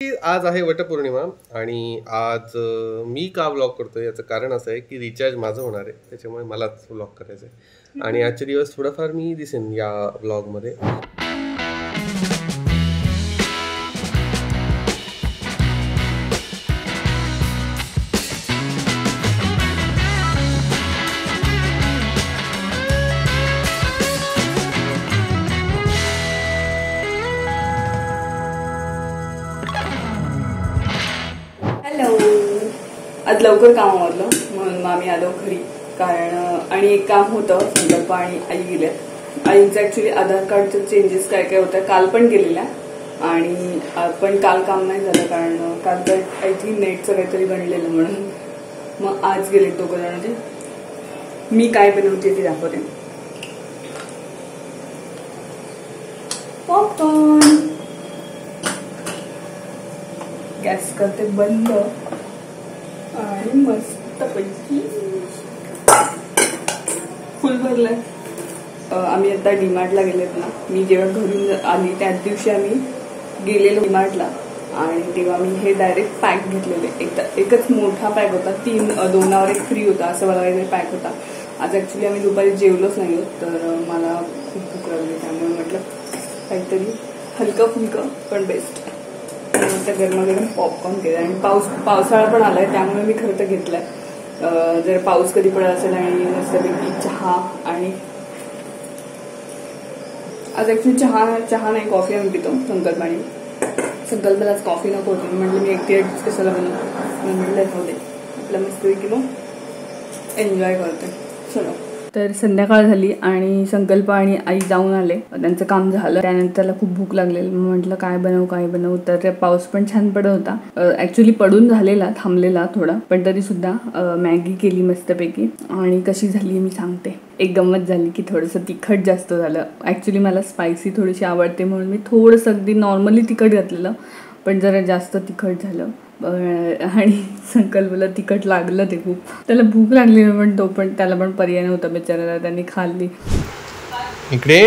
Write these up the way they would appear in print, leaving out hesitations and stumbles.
आज आहे वटपौर्णिमा आणि आज मी का व्लॉग करतोय याचं कारण असं आहे की रिचार्ज माझं होणार आहे, त्याच्यामुळे मलाच व्लॉग करायचं आहे आणि आजचे दिवस थोडाफार मी दिसेन या व्लॉगमध्ये. आज लवकर काम आवरलं म्हणून आम्ही आलो घरी. कारण आणि एक काम होतं, संकल्प आणि आई गेल्या. आईचं ऍक्च्युली आधार कार्डचे चेंजेस काय काय होत्या काल पण केलेल्या आणि पण काल काम नाही झालं कारण काल तर आय थिंक नेटचं काहीतरी बनलेलं म्हणून मग आज गेले दोघं जण. मी काय बनवते ते दाखवते. पॉपकॉर्न गॅस करते बंद आणि मस्त पैकी फुल भरलंय. आम्ही आता डीमार्टला गेलेत ना. मी जेव्हा घरून आली त्याच दिवशी आम्ही गेलेलो डीमार्टला आणि तेव्हा मी हे डायरेक्ट पॅक घेतलेले. एकच मोठा पॅक होता, 2 एक फ्री होता असं मला काहीतरी पॅक होता. आज ऍक्च्युली आम्ही दुपारी जेवलोच नाही होत तर मला खूप भूक लागली, त्यामुळे म्हटलं काहीतरी हलकं फुलकं पण बेस्ट. गरमागरम पॉपकॉर्न केलं आणि पावसाळा पण आलाय त्यामुळे मी खरं तर घेतलाय. जर पाऊस कधी पडत असेल आणि मस्तपैकी चहा आणि आज ऍक्च्युली चहा नाही कॉफी आम्ही पितो. संकल्पला आज कॉफी नको होती. म्हटलं मी एकटी कशाला बनवू, म्हटलं होते आपल्या मस्तपैकी मग एन्जॉय करते. चलो. तर संध्याकाळ झाली आणि संकल्प आणि आई जाऊन आले, त्यांचं काम झालं. त्यानंतर त्याला खूप भूक लागलेली. म्हटलं काय बनवू. तर पाऊस पण छान पडत होता. ऍक्च्युली पडून झालेला, थांबलेला थोडा, पण तरी सुद्धा मॅगी केली मस्तपैकी. आणि कशी झाली मी सांगते. एक गंमत झाली की थोडंसं तिखट जास्त झालं. ऍक्च्युली मला स्पायसी थोडीशी आवडते म्हणून मी थोडंसं अगदी नॉर्मली तिखट घातलेलं, पण जरा जास्त तिखट झालं. आणि संकल्पला तिखट लागलं ते खूप. त्याला भूक लागली पण त्याला पण पर्याय नव्हता बिचारायला, त्यांनी खाल्ली. इकडे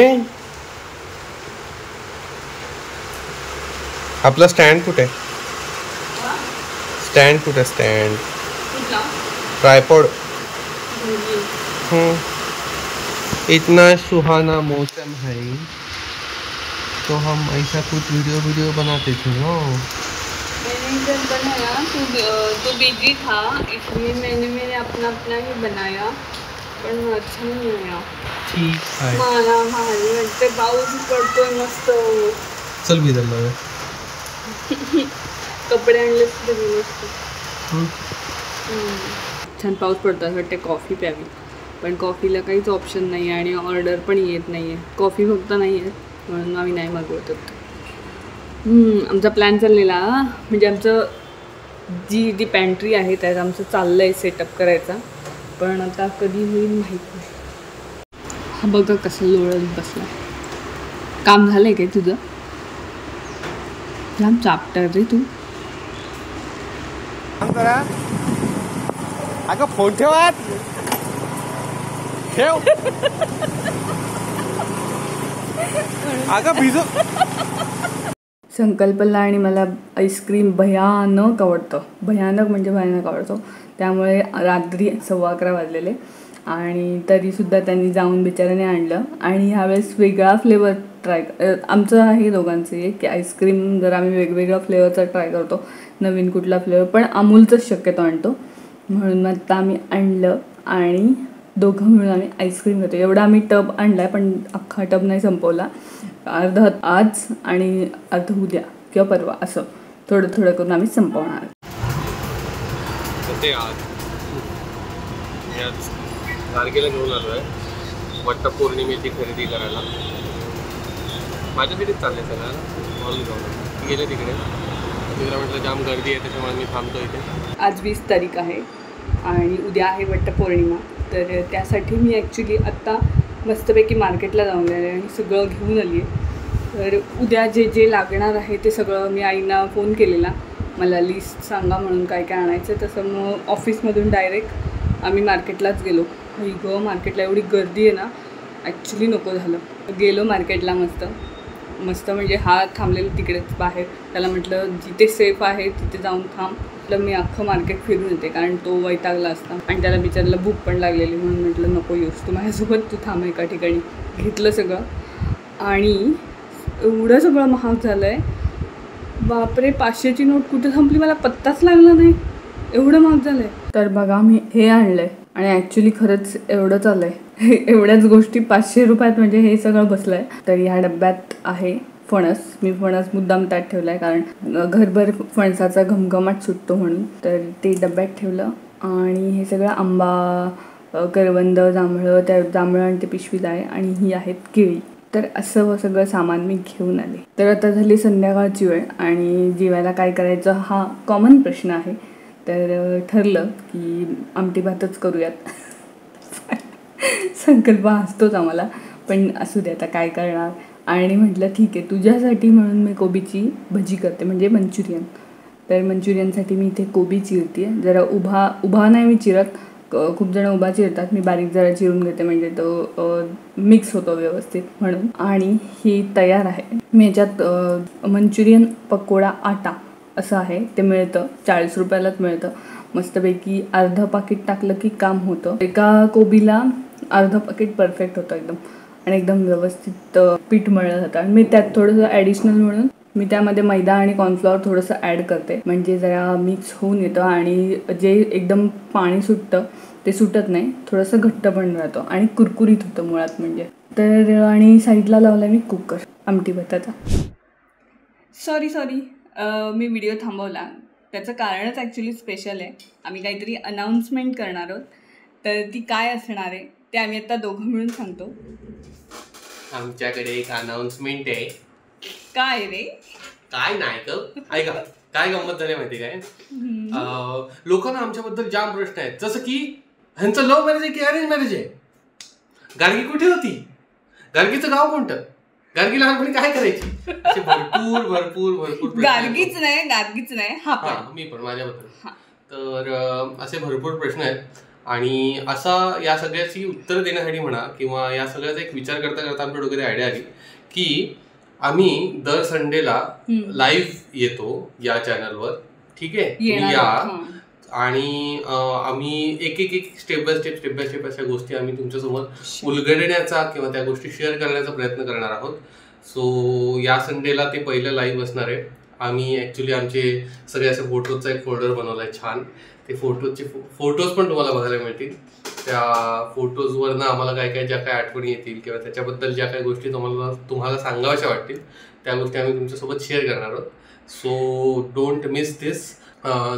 आपला स्टँड कुठे? Stand tripod. इतना सुहाना मौसम है तो हम ऐसा कुछ वीडियो बनाते थे ना. मैंने जब बनाया तो बिजी था, इसलिए मैंने अपना ही बनाया, पण अच्छा नहीं आया. ठीक आहे. मला भारी वाटते. पाऊस पडतोय मस्त. चल भी जाऊया. कपडे आणले तरी मस्त. छान पाऊस पडतो असं वाटते कॉफी प्यावी, पण कॉफीला काहीच ऑप्शन नाही आणि ऑर्डर पण येत नाहीये. कॉफी फक्त नाही आहे म्हणून आम्ही नाही मागवत. आमचा प्लॅन चाललेला, म्हणजे आमचं जी पॅन्ट्री आहे त्यात आमचं चाललं आहे सेटअप करायचा, पण आता कधी होईल माहीत नाही. हा बघा कसं लोळत बसला. काम झालं आहे काय तुझं? जाम चापटर रे तू. अगं फोन ठेवा. ठेव. अगं भिजू. संकल्पला आणि मला आईस्क्रीम भयानक आवडतं. भयानक आवडतो. त्यामुळे रात्री 11:15 वाजलेले आणि तरीसुद्धा त्यांनी जाऊन बिचाराने आणलं. आणि ह्यावेळेस वेगळा फ्लेवर ट्राय. आमचं आहे दोघांचं एक की आईस्क्रीम जर आम्ही वेगवेगळ्या फ्लेवरचा ट्राय करतो, नवीन कुठला फ्लेवर, पण अमूलचंच शक्यतो आणतो. म्हणून मग आता आम्ही आणलं आणि दोघं मिळून आम्ही आईस्क्रीम घेतो. एवढा आम्ही टब आणला आहे, पण अख्खा टब नाही संपवला. अर्ध आज आणि अर्ध उद्या किंवा परवा असं थोडं करून आम्ही संपवणार. गाडगेला घेऊन आलो आहे वटपौर्णिमेची खरेदी करायला. माझ्यासाठीच चाललंय सगळं म्हणून जाऊन गेले तिकडे म्हटलं जाम गर्दी आहे त्याच्यामुळे मी थांबतो इथे. आज 20 तारीख आहे आणि उद्या आहे वटपौर्णिमा. तर त्यासाठी मी ॲक्च्युली आत्ता मस्तपैकी मार्केटला जाऊन आले आणि सगळं घेऊन आली आहे. तर उद्या जे लागणार आहे ते सगळं मी आईना फोन केलेला, मला लिस्ट सांगा म्हणून काय काय आणायचं. तसं मग ऑफिसमधून डायरेक्ट आम्ही मार्केटलाच गेलो. मार्केटला एवढी गर्दी आहे ना, ॲक्च्युली नको झालं. गेलो मार्केटला मस्त मस्त म्हणजे हा थांबलेला तिकडेच बाहेर, त्याला म्हटलं जिथे सेफ आहे तिथे जाऊन थांब. म्हटलं मी अख्खं मार्केट फिरून येते कारण तो वैतागला असता आणि त्याला बिचारायला भूक पण लागलेली, म्हणून म्हटलं नको येऊस तू माझ्यासोबत, तू थांब एका ठिकाणी. घेतलं सगळं आणि एवढं सगळं महाग झालं आहे बापरे. 500ची नोट कुठे संपली मला पत्ताच लागला नाही, एवढं महाग झालं आहे. तर बघा मी हे आणलं आहे आणि ॲक्च्युली खरंच एवढंच आलं आहे. एवढ्याच गोष्टी 500 रुपयात म्हणजे हे सगळं बसलं आहे. तर ह्या डब्यात आहे फणस. मी फणस मुद्दाम त्यात ठेवला आहे कारण घरभर फणसाचा घमघमाट सुटतो म्हणून, तर ते डब्यात ठेवलं. आणि हे सगळं आंबा, करवंद, जांभळं, त्या जांभळं आणि ते पिशवीत आहे आणि ही आहेत केळी. तर असं सगळं सामान मी घेऊन आले. तर आता झाली संध्याकाळची वेळ आणि जेवायला काय करायचं हा कॉमन प्रश्न आहे. तर ठरलं की आमटी भातच करूयात. संकल्प असतोच आम्हाला, पण असू दे आता काय करणार. आणि म्हटलं ठीक आहे तुझ्यासाठी म्हणून मी कोबीची भजी करते, म्हणजे मंचुरियन. तर मंचुरियनसाठी मी इथे कोबी चिरते. जरा उभा नाही मी चिरत, खूप जण उभा चिरतात, मी बारीक जरा चिरून घेते म्हणजे तो मिक्स होतो व्यवस्थित म्हणून. आणि ही तयार आहे. मी ह्याच्यात मंचुरियन पकोडा आटा असं आहे, ते मिळतं 40 रुपयालाच मिळतं. मस्तपैकी अर्धं पाकिट टाकलं की काम होतं. एका कोबीला अर्धं पाकिट परफेक्ट होतं एकदम आणि एकदम व्यवस्थित पीठ मळलं जातं. आणि मी त्यात थोडंसं ॲडिशनल म्हणून मी त्यामध्ये मैदा आणि कॉर्नफ्लॉवर थोडंसं ॲड करते, म्हणजे जरा मिक्स होऊन येतं आणि जे एकदम पाणी सुटतं ते सुटत नाही, थोडंसं घट्ट पण राहतं आणि कुरकुरीत होतं मुळात म्हणजे. तर आणि साईडला लावला मी कुकर आमटी भाताचा. सॉरी मी व्हिडिओ थांबवला, त्याचं कारणच ॲक्च्युली स्पेशल आहे. आम्ही काहीतरी अनाऊन्समेंट करणार आहोत, तर ती काय असणार आहे ते आम्ही आता दोघं मिळून सांगतो. आमच्याकडे एक अनाउन्समेंट आहे. काय रे? काय नाही ग, ऐका काय गंमत झाली माहिती काय, लोकांना आमच्याबद्दल जाम प्रश्न आहेत, जसं की ह्यांचं लव्ह मॅरेज आहे की अरेंज मॅरेज आहे, गार्गी कुठे होती, गार्गीचं गाव कोणतं, गार्गी लहानपणी काय करायची, असे भरपूर भरपूर भरपूर. गार्गीच नाही हा मी पण माझ्याबद्दल. तर असे भरपूर प्रश्न आहेत आणि असा या सगळ्याची उत्तर देण्यासाठी म्हणा किंवा या सगळ्याचा एक विचार करता करता आमच्या डोक्यात आयडिया आली की आम्ही दर संडेला लाईव्ह येतो या चॅनलवर. ठीक आहे, तुम्ही या आणि आम्ही एक स्टेप बाय स्टेप अशा गोष्टी आम्ही तुमच्यासमोर उलगडण्याचा किंवा त्या गोष्टी शेअर करण्याचा प्रयत्न करणार आहोत. सो या संडेला ते पहिलं लाईव्ह असणार आहे. आम्ही ॲक्च्युली आमचे सगळे असे फोटोजचा एक फोल्डर बनवला आहे छान. ते फोटोज पण तुम्हाला बघायला मिळतील. त्या फोटोजवरनं आम्हाला काय ज्या काय आठवणी येतील किंवा त्याच्याबद्दल ज्या काही गोष्टी तुम्हाला सांगाव्याशा वाटतील त्या गोष्टी आम्ही तुमच्यासोबत शेअर करणार आहोत. सो डोंट मिस दिस.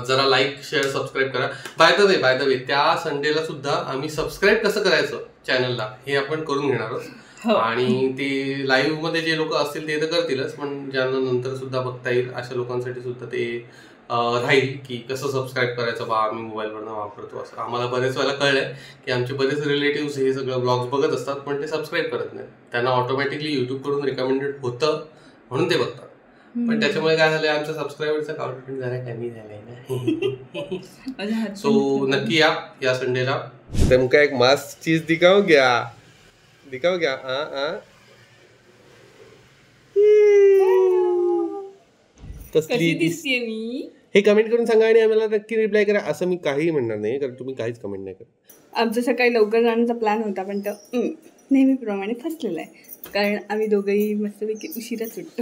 जरा लाईक शेअर सबस्क्राईब करा. बाय द वे त्या संडेला सुद्धा आम्ही सबस्क्राईब कसं करायचं चॅनलला हे आपण करून घेणार आहोत. आणि ते लाईव्ह मध्ये जे लोक असतील ते तर करतीलच, पण ज्यांना नंतर सुद्धा बघता येईल अशा लोकांसाठी सुद्धा ते राहील की कसं सबस्क्राईब करायचं बा आम्ही मोबाईलवरनं वापरतो. असं आम्हाला बरेच वेळेला कळलंय की आमचे बरेच रिलेटिव्स हे सगळं ब्लॉग्स बघत असतात पण ते सबस्क्राईब करत नाहीत. त्यांना ऑटोमॅटिकली युट्यूब कडून रिकमेंडेड होतं म्हणून ते बघतात. पण त्याच्यामुळे काय झालंय आमच्या सबस्क्रायबरचा काउंट जरा कमी झालाय ना. सो नक्की या संडेला. तुमका एक मस्त चीज दिखाओ क्या कसली दिसतेय मी हे कमेंट करून सांगा आणि आम्हाला नक्की रिप्लाय करा. असं मी काहीही म्हणणार नाही कारण तुम्ही काहीच कमेंट नाही करत. आमचं सकाळी लवकर जाण्याचा प्लॅन होता पण तो नेहमीप्रमाणे फसलेला आहे कारण आम्ही दोघंही मस्तपैकी उशिरा सुटतो.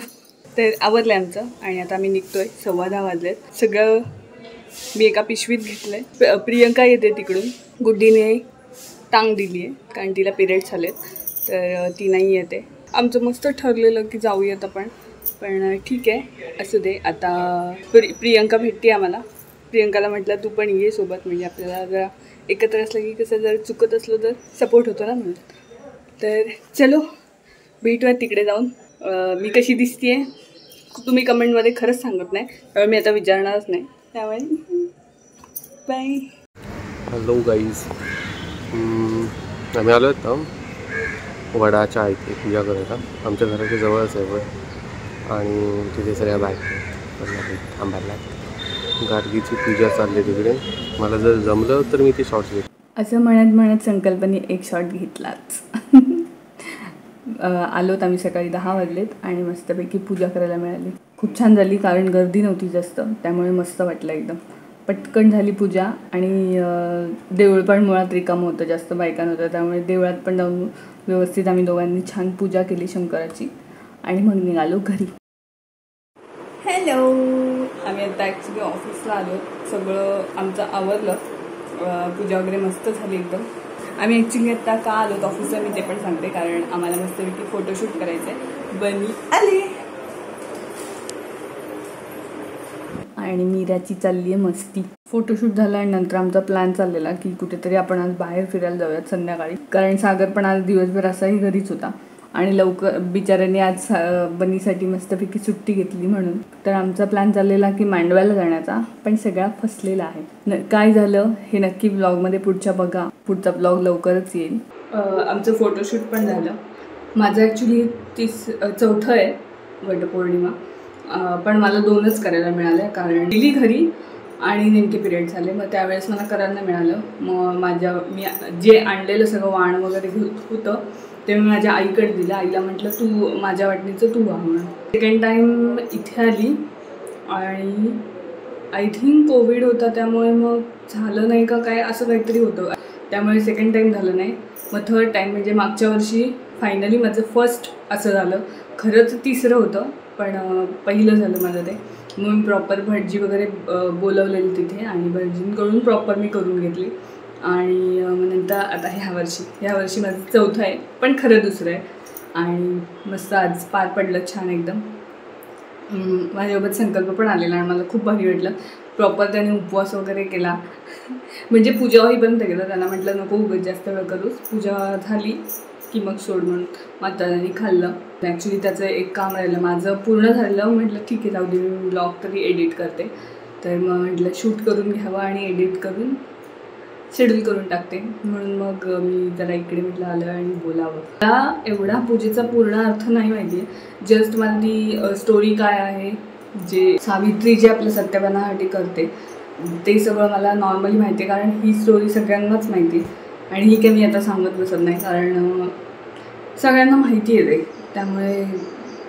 तर आवरलं आमचं आणि आता आम्ही निघतोय. 10:15 वाजलेत. सगळं मी एका पिशवीत घेतलंय. प्रियंका येते तिकडून. गुड्डीने टांग दिली आहे कारण तिला पिरियड्स आलेत तर ती नाही येते. आमचं मस्त ठरलेलं की जाऊयात आपण, पण ठीक आहे असू दे. आता प्रियंका भेटते आम्हाला. प्रियंकाला म्हटलं तू पण ये सोबत, म्हणजे आपल्याला जरा एकत्र असलं की कसं जर चुकत असलो तर सपोर्ट होतो ना म्हणून. तर चलो भेटूयात तिकडे जाऊन. मी कशी दिसते तुम्ही कमेंटमध्ये खरंच सांगत नाही त्यामुळे मी आता विचारणारच नाही. त्यामुळे बाय. हॅलो गाईज, आम्ही आलो आहेत वडाच्या इथे पूजा करायला. आमच्या घराच्या जवळच आहे वड आणि तिथे सगळ्या बायका थांबायला. गार्गीची पूजा चालली तिकडे. मला जर जमलं तर मी ते शॉर्ट्स घेतो. असं म्हणत संकल्पने एक शॉट घेतलाच. आलोत आम्ही सकाळी 10 वाजलेत आणि मस्तपैकी पूजा करायला मिळाली. खूप छान झाली कारण गर्दी नव्हती जास्त, त्यामुळे मस्त वाटलं एकदम. पटकन झाली पूजा आणि देऊळ पण मुळात रिकामं होतं, जास्त बायका नव्हत्या, त्यामुळे देवळात पण जाऊन व्यवस्थित आम्ही दोघांनी छान पूजा केली शंकराची आणि मग निघालो घरी. हॅलो, आम्ही आता ॲक्च्युली ऑफिसला आलो. सगळं आमचं आवरलं, पूजा वगैरे मस्त झाली एकदम. आम्ही ॲक्च्युली आत्ता का आलो ऑफिसला मी ते पण सांगते, कारण आम्हाला मस्तपैकी फोटोशूट करायचं आहे. बनी आले आणि मीराची चालली आहे मस्ती. फोटोशूट झाला आणि नंतर आमचा प्लॅन चाललेला की कुठेतरी आपण आज बाहेर फिरायला जाऊयात संध्याकाळी, कारण सागर पण आज दिवसभर असाही घरीच होता आणि लवकर बिचाऱ्यांनी आज बनीसाठी मस्तपैकी सुट्टी घेतली म्हणून. तर आमचा प्लॅन चाललेला की मांडव्याला जाण्याचा, पण सगळा फसलेला आहे. काय झालं हे नक्की ब्लॉगमध्ये पुढच्या बघा, पुढचा ब्लॉग लवकरच येईल. आमचं फोटोशूट पण झालं. माझं ॲक्च्युली 4थं आहे वटपौर्णिमा, पण मला 2च करायला मिळालं कारण गेली घरी आणि नेमके पिरियड झाले. मग त्यावेळेस मला करायला नाही मिळालं. मग मी जे आणलेलं सगळं वाण वगैरे होतं ते मी माझ्या आईकडे दिलं. आईला म्हटलं तू माझ्या वाटणीचं तू वाह म्हणून. सेकंड टाईम इथे आली आणि आय थिंक कोविड होता, त्यामुळे मग झालं नाही का काय असं काहीतरी होतं, त्यामुळे सेकंड टाईम झालं नाही. मग थर्ड टाईम म्हणजे मागच्या वर्षी फायनली माझं फर्स्ट असं झालं. खरंच 3रं होतं पण पहिलं झालं माझं ते. मग मी प्रॉपर भटजी वगैरे बोलवलेली तिथे आणि भटजींकडून प्रॉपर मी करून घेतली. आणि मग नंतर आता ह्या वर्षी माझं 4थं आहे, पण खरं 2रं आहे. आणि मस्त आज पार पडलं छान एकदम. माझ्यासोबत संकल्प पण आलेला आणि मला खूप भारी वाटलं. प्रॉपर त्याने उपवास वगैरे केला, म्हणजे पूजा होईपर्यंत केलं. त्यांना म्हटलं नको उगाच जास्त वेळ करूच, पूजा झाली की मग सोड म्हणून. मग त्यांनी खाल्लं. ॲक्च्युली त्याचं एक काम राहिलं, माझं पूर्ण झालं. म्हटलं ठीक आहे जाऊ दे, मी ब्लॉग तरी एडिट करते. तर मग म्हटलं शूट करून घ्यावं आणि एडिट करून शेड्यूल करून टाकते, म्हणून मग मी जरा इकडे म्हटलं आलं आणि बोलावं. मला एवढा पूजेचा पूर्ण अर्थ नाही माहिती आहे, जस्ट मला ती स्टोरी काय आहे, जे सावित्री जे आपल्या सत्यवानासाठी करते ते सगळं मला नॉर्मली माहिती आहे, कारण ही स्टोरी सगळ्यांनाच माहिती आहे. आणि ही काही मी आता सांगत बसत नाही, कारण सगळ्यांना माहिती आहे ते, त्यामुळे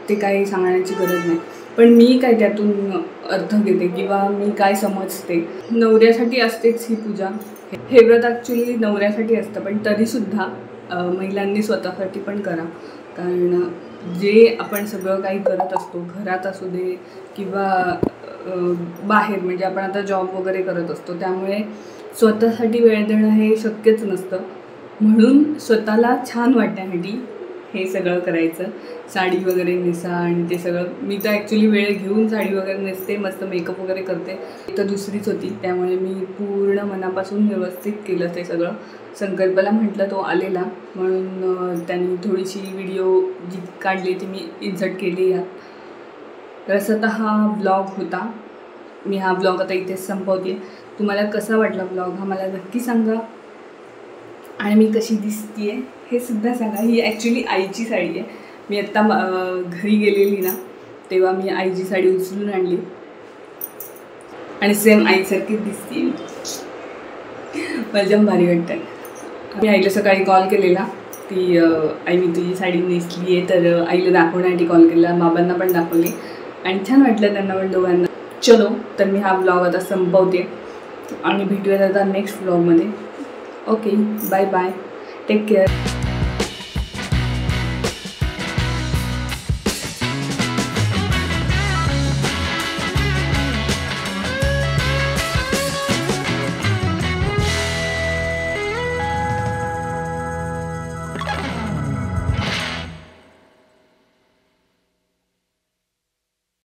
ते काही सांगण्याची गरज नाही. पण मी काय त्यातून अर्थ घेते किंवा मी काय समजते. नवऱ्यासाठी असतेच ही पूजा. हे व्रत ॲक्च्युली नवऱ्यासाठी असतं, पण तरीसुद्धा महिलांनी स्वतःसाठी पण करा, कारण जे आपण सगळं काही करत असतो, घरात असू दे किंवा बाहेर, म्हणजे आपण आता जॉब वगैरे करत असतो, त्यामुळे स्वतःसाठी वेळ देणं हे शक्यच नसतं. म्हणून स्वतःला छान वाटण्यासाठी हे सगळं करायचं. साडी वगैरे नेसा आणि ते सगळं. मी तर ॲक्च्युली वेळ घेऊन साडी वगैरे नेसते, मस्त मेकअप वगैरे करते. तर 2रीच होती, त्यामुळे मी पूर्ण मनापासून व्यवस्थित केलं ते सगळं. संकल्पाला म्हटलं तो आलेला, म्हणून त्यांनी थोडीशी व्हिडिओ जी काढली ती मी इन्सर्ट केली यात. तर असं तर हा ब्लॉग होता. मी हा ब्लॉग आता इथेच संपवते. तुम्हाला कसा वाटला ब्लॉग हा मला नक्की सांगा, आणि मी कशी दिसते आहे हे सुद्धा सांगा. ही ॲक्च्युली आईची साडी आहे. मी आत्ता घरी गेलेली ना, तेव्हा मी आईची साडी उचलून आणली आणि सेम आईसारखीच दिसते. मला जाम भारी वाटतं. मी आईला सकाळी कॉल केलेला की आई मी तुझी साडी नेसली आहे, तर आईला दाखवण्यासाठी कॉल केला, बाबांना पण दाखवली आणि छान वाटलं त्यांना पण दोघांना. चलो, तर मी हा ब्लॉग आता संपवते आणि भेटूयात आता नेक्स्ट ब्लॉगमध्ये. Okay, bye bye, take care.